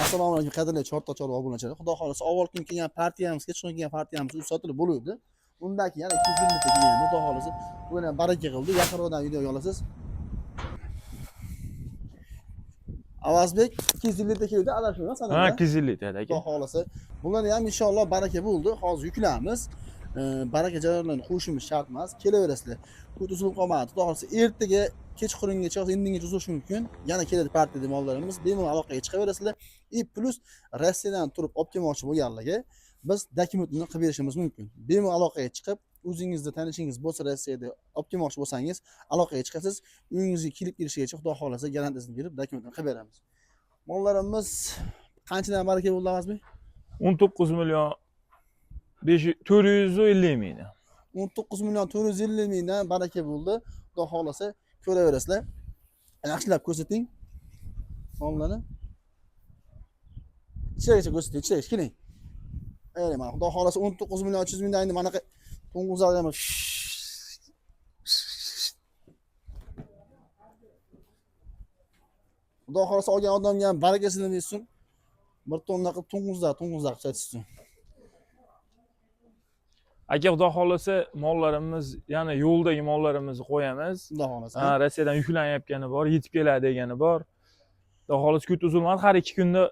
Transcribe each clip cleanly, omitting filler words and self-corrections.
Assalomu alaykum qadrli Chortoq chorva obunachilar. Xudo xolasa avval kun kelgan partiyamiz, kech kelgan partiyamiz sotilib bo'ldi. Undan keyin yana 200 ming kelgan. Xudo xolasa bu ham baraka qildi. Yaqinroqdan video olasiz. Avazbek 200 litr keldi, adashmayman sanada. Ha, 200 litr aka. Xudo xolasa bularni ham inshaalloh baraka bo'ldi. Hozir yuklaymiz. Baraka jarayonlarini qo'yishimiz shart emas. Kelaverasizlar. Kut uzilib qolmadi. Xudo xolasa ertaga kechqurungacha, indingacha uzilishi mumkin. Yana keladi partiya mollarimiz. Bemalol aloqaga chiqaverasizlar. Plus Rossiyadan turib olib kelmoqchi bo'lganlarga biz dokumentni qilib berishimiz mumkin. Bemalol aloqaga chiqib, o'zingizda tanishingiz bo'lsa Rossiyada olib kelmoqchi bo'lsangiz, aloqaga chiqasiz. Uyingizga kelib kelishigacha Xudo xolasa garantiyasini berib dokumentni qilib beramiz. Mollarimiz qanchadan baraka bo'ldi Azbek? 19 million 450 ming. 19 million 450 mingdan baraka bo'ldi. Xudo xolasa ko'raverasizlar. Yaxshilab ko'rsating. Mollarni. Icharigacha ko'rsating, icharigacha keling. Ey, mana Xudo xolasa 19 million 300 mingdan endi mana to'ng'izlar ham Xudo xolasa olgan odamga ham barakasini bersin. Bir tonna qilib to'ng'izlar qilib Aka, xudo xolasa mollarimiz, ya'ni yo'ldagi mollarimizni qo'yamiz. Xudo xolasa. Ha, Rossiyadan yuklanyapgani bor, yetib keladi degani bor. Xudo xolasa kut uzilmadi, har 2 kunda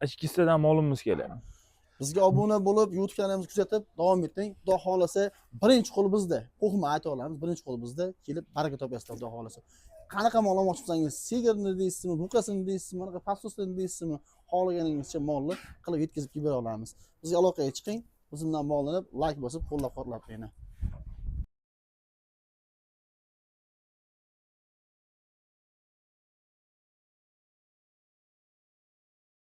ikkitadan molimiz keladi. Bizga obuna bo'lib, YouTube kanalimizni kuzatib davom eting. Xudo xolasa birinchi qo'l bizda. Qo'rqma ayta olamiz, birinchi qo'l bizda. Kelib baraka topasizlar Xudo xolasa. Qanaqa mol olmoqchi bo'lsangiz, sigirni deysizmi, buqasini deysizmi, qanaqa pastosini deysizmi, xohlaganingizcha molni qilib yetkazib bera olamiz. Bizga aloqaga chiqing. Bizdan mollanib, like bosib, qo'llab-quvvatlab qo'ying.